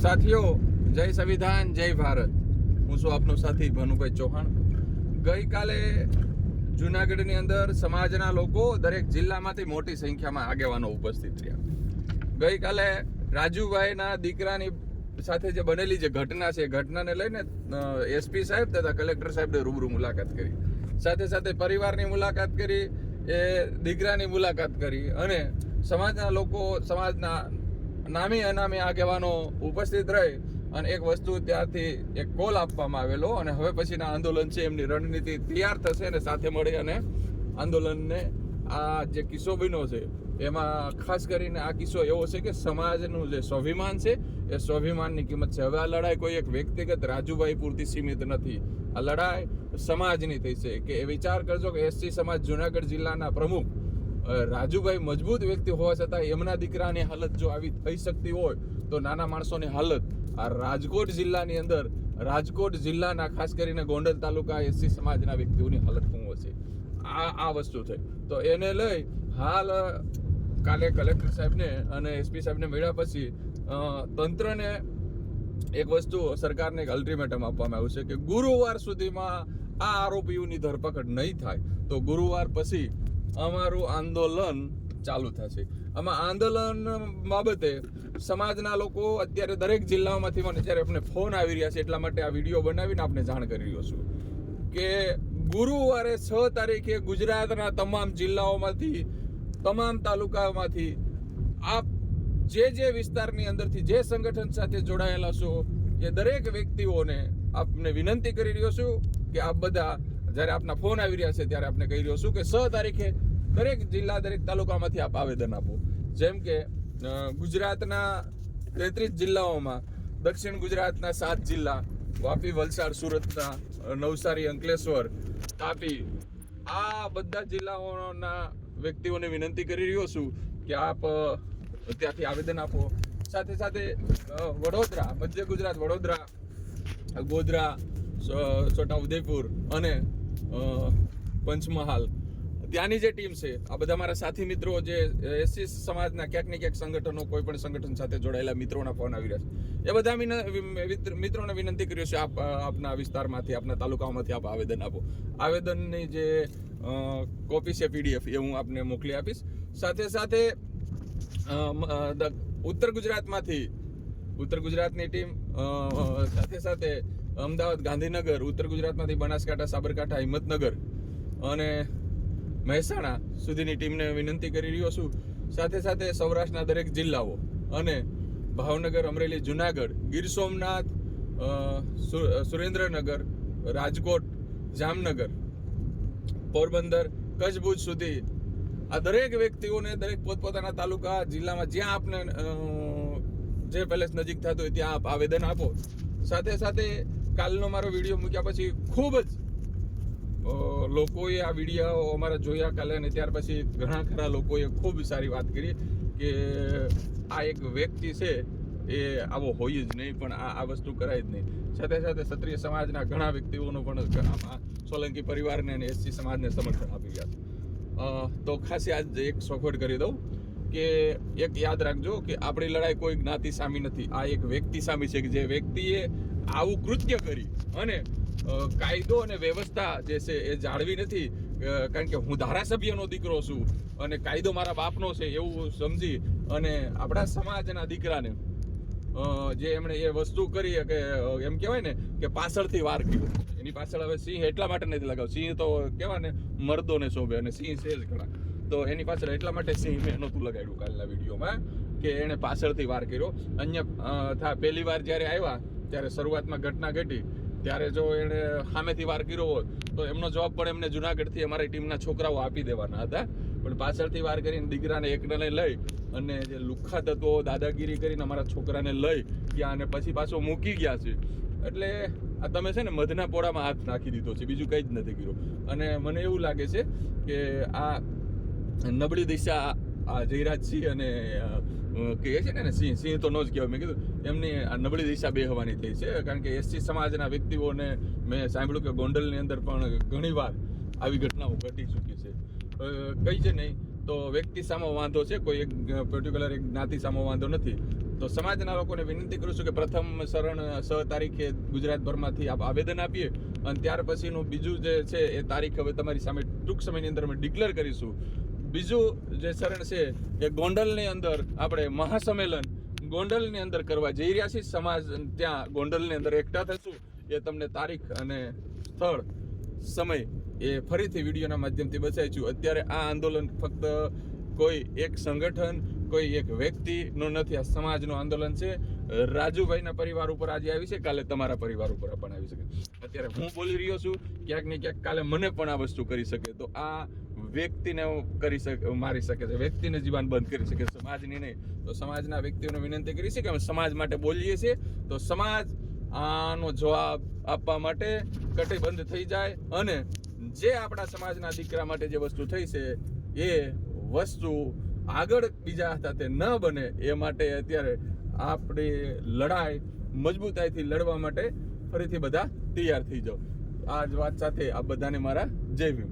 સાથીઓ, જય સંવિધાન, જય ભારત. હું છું આપનો સાથી ભાનુભાઈ ચૌહાણ. ગઈકાલે જુનાગઢની અંદર સમાજના લોકો દરેક જિલ્લામાંથી મોટી સંખ્યામાં આગેવાનો ઉપસ્થિત રહ્યા. ગઈકાલે રાજુભાઈના દીકરાની સાથે જે બનેલી જે ઘટના છે, ઘટનાને લઈને એસપી સાહેબ તથા કલેક્ટર સાહેબને રૂબરૂ મુલાકાત કરી. સાથે સાથે પરિવારની મુલાકાત કરી, એ દીકરાની મુલાકાત કરી અને સમાજના લોકો, સમાજના નામી અનામી આગેવાનો ઉપસ્થિત રહી અને એક વસ્તુ ત્યારથી એક કોલ આપવામાં આવેલો અને હવે પછીના આંદોલન છે એમની રણનીતિ તૈયાર થશે અને સાથે મળી અને આંદોલનને આ જે કિસ્સો બન્યો છે એમાં ખાસ કરીને આ કિસ્સો એવો છે કે સમાજનું જે સ્વાભિમાન છે એ સ્વાભિમાનની કિંમત છે. હવે આ લડાઈ કોઈ એક વ્યક્તિગત રાજુભાઈ પૂરતી સીમિત નથી. આ લડાઈ સમાજની થઈ છે. કે વિચાર કરજો કે એસસી સમાજ જુનાગઢ જિલ્લાના પ્રમુખ રાજુભાઈ મજબૂત વ્યક્તિ હોવા છતાં એમના દીકરાની હાલત જો આવી થઈ શકતી હોય તો નાના માણસોની હાલત આ રાજકોટ જિલ્લાની અંદર, રાજકોટ જિલ્લાના ખાસ કરીને ગોંડલ તાલુકા એસસી સમાજના વ્યક્તિઓની હાલત શું હશે, આ વસ્તુ થઈ. તો એને લઈ હાલ કાલે કલેક્ટર સાહેબને અને એસપી સાહેબને મળ્યા પછી તંત્રને એક વસ્તુ, સરકારને એક અલ્ટિમેટમ આપવામાં આવ્યું છે કે ગુરુવાર સુધીમાં આ આરોપીઓની ધરપકડ નહીં થાય તો ગુરુવાર પછી અમારું આંદોલન ચાલુ થશે. આમાં આંદોલન બાબતે સમાજના લોકો અત્યારે દરેક જિલ્લાઓમાંથી મને જ્યારે આપણે ફોન આવી રહ્યા છે એટલા માટે આ વિડીયો બનાવીને આપણે જાણ કરી રહ્યો છું કે ગુરુવારે 6 તારીખે ગુજરાતના તમામ જિલ્લાઓમાંથી, તમામ તાલુકાઓમાંથી આપ જે વિસ્તારની અંદરથી જે સંગઠન સાથે જોડાયેલા છો એ દરેક વ્યક્તિઓને આપને વિનંતી કરી રહ્યો છું કે આપ બધા જ્યારે આપના ફોન આવી રહ્યા છે ત્યારે આપને કહી રહ્યો છું કે 6 તારીખે દરેક જિલ્લા, દરેક તાલુકામાંથી આપ આવેદન આપો. જેમ કે ગુજરાતના 33 જિલ્લાઓમાં દક્ષિણ ગુજરાતના 7 જિલ્લા, વાપી, વલસાડ, સુરતના, નવસારી, અંકલેશ્વર, તાપી, આ બધા જિલ્લાઓના વ્યક્તિઓને વિનંતી કરી રહ્યો છું કે આપ ત્યાંથી આવેદન આપો. સાથે સાથે વડોદરા, મધ્ય ગુજરાત, વડોદરા, ગોધરા, છોટા ઉદેપુર અને પંચમહાલ, ત્યાંની જે ટીમ છે, આ બધા મારા સાથી મિત્રો જે એસસી સમાજના ક્યાંક ને ક્યાંક સંગઠનો, કોઈ પણ સંગઠન સાથે જોડાયેલા મિત્રોના ફોન આવી રહ્યા છે. એ બધા મિત્રોને વિનંતી કર્યો છે આપના વિસ્તારમાંથી, આપના તાલુકાઓમાંથી આપ આવેદન આપો. આવેદનની જે કોપી છે, PDF, એ હું આપને મોકલી આપીશ. સાથે સાથે ઉત્તર ગુજરાતની ટીમ, સાથે સાથે અમદાવાદ, ગાંધીનગર, ઉત્તર ગુજરાતમાંથી બનાસકાંઠા, સાબરકાંઠા, હિંમતનગર અને મહેસાણા સુધીની ટીમને વિનંતી કરી રહ્યો છું. સાથે સાથે સૌરાષ્ટ્રના દરેક જિલ્લાઓ અને ભાવનગર, અમરેલી, જુનાગઢ, ગીર સોમનાથ, સુરેન્દ્રનગર, રાજકોટ, જામનગર, પોરબંદર, કચ્છ, ભુજ સુધી આ દરેક વ્યક્તિઓને દરેક પોતપોતાના તાલુકા, જિલ્લામાં જ્યાં આપને જે પેલેસ નજીક થતું હોય ત્યાં આપ આવેદન આપો. સાથે સાથે કાલનો મારો વિડીયો મૂક્યા પછી ખૂબ જ લોકોએ આ વિડીયો અમારા જોયા કાલે અને ત્યાર પછી ઘણા ખરા લોકોએ ખૂબ સારી વાત કરી કે આ એક વ્યક્તિ છે એ આવો હોય જ નહીં, પણ આ વસ્તુ કરાય જ નહીં. સાથે સાથે ક્ષત્રિય સમાજના ઘણા વ્યક્તિઓનો પણ આમાં સોલંકી પરિવારને અને એસસી સમાજને સમર્થન આપી રહ્યા છે. તો ખાસ આજ એક સોખવટ કરી દઉં કે એક યાદ રાખજો કે આપણી લડાઈ કોઈ જ્ઞાતિ સામે નથી, આ એક વ્યક્તિ સામે છે કે જે વ્યક્તિએ આવું કૃત્ય કરી અને કાયદો અને વ્યવસ્થા જે છે એ જાળવી નથી. કારણ કે હું ધારાસભ્યનો દીકરો છું અને કાયદો મારા બાપનો છે એવું સમજી અને આપણા સમાજના દીકરાને જે એમણે એ વસ્તુ કરી કે એમ કહેવાય ને કે પાછળથી વાર કર્યો. એની પાછળ હવે સિંહ એટલા માટે નથી લગાવ, સિંહ તો કહેવાય ને મર્દોને શોભે અને સિંહ છે જ ઘણા, તો એની પાછળ એટલા માટે સિંહ મેં નહોતું લગાડ્યું કાલના વિડીયોમાં કે એણે પાછળથી વાર કર્યો. પહેલી વાર જ્યારે આવ્યા ત્યારે શરૂઆતમાં ઘટના ઘટી ત્યારે જો એણે સામેથી વાર કર્યો હોત તો એમનો જવાબ પણ એમને જુનાગઢથી અમારી ટીમના છોકરાઓ આપી દેવાના હતા, પણ પાછળથી વાર કરીને દીકરાને એકને લઈ અને જે લુખ્ખા તત્વો દાદાગીરી કરીને અમારા છોકરાને લઈ ગયા અને પછી પાછો મૂકી ગયા છે. એટલે આ તમે છે ને મધના પોળામાં હાથ નાખી દીધો છે, બીજું કંઈ જ નથી કર્યું. અને મને એવું લાગે છે કે આ નબળી દિશા આ જયરાજસિંહ અને કહે છે ને સિંહ તો ન જ કહેવાય, મેં કીધું એમની આ નબળી દિશા બેહવાની થઈ છે. કારણ કે એસસી સમાજના વ્યક્તિઓને મેં સાંભળ્યું કે ગોંડલની અંદર પણ ઘણીવાર આવી ઘટનાઓ ઘટી ચૂકી છે. કઈ છે નહીં તો વ્યક્તિ સામો વાંધો છે, કોઈ એક પર્ટિક્યુલર એક જ્ઞાતિ સામો વાંધો નથી. તો સમાજના લોકોને વિનંતી કરું છું કે પ્રથમ શરણ 6 તારીખે ગુજરાતભરમાંથી આવેદન આપીએ અને ત્યાર પછીનું બીજું જે છે એ તારીખ હવે તમારી સામે ટૂંક સમયની અંદર અમે ડિક્લેર કરીશું. બીજું જે શરણ છે એ ગોંડલની અંદર આપણે મહાસંમેલન ગોંડલની અંદર કરવા જઈ રહ્યા છીએ. સમાજ ત્યાં ગોંડલની અંદર એકઠા થશું. એ તમને તારીખ અને સ્થળ સમય એ ફરીથી વિડીયોના માધ્યમથી બતાવીશું. અત્યારે આ આંદોલન ફક્ત કોઈ એક સંગઠન કોઈ એક વ્યક્તિનું નથી, આ સમાજનું આંદોલન છે. રાજુભાઈના પરિવાર ઉપર આજે આવી છે, કાલે તમારા પરિવાર ઉપર પણ આવી શકે. અત્યારે હું બોલી રહ્યો છું, ક્યાંક ને ક્યાંક કાલે મને પણ આ વસ્તુ કરી શકે. તો આ વ્યક્તિને મારી શકે છે, વ્યક્તિને જીવન બંધ કરી શકે, સમાજની નહીં. તો સમાજના વ્યક્તિઓને વિનંતી કરી છે કે અમે સમાજ માટે બોલીએ છીએ. તો સમાજ આનો જવાબ આપવા માટે કટિબદ્ધ થઈ જાય અને જે આપણા સમાજના દીકરા માટે જે વસ્તુ થઈ છે એ વસ્તુ આગળ બીજા સાથે ન બને એ માટે અત્યારે આપણી લડાઈ મજબૂતાઈથી લડવા માટે ફરીથી બધા તૈયાર થઈ જાઓ. આ જ વાત સાથે આ બધાને મારા જય ભીમ.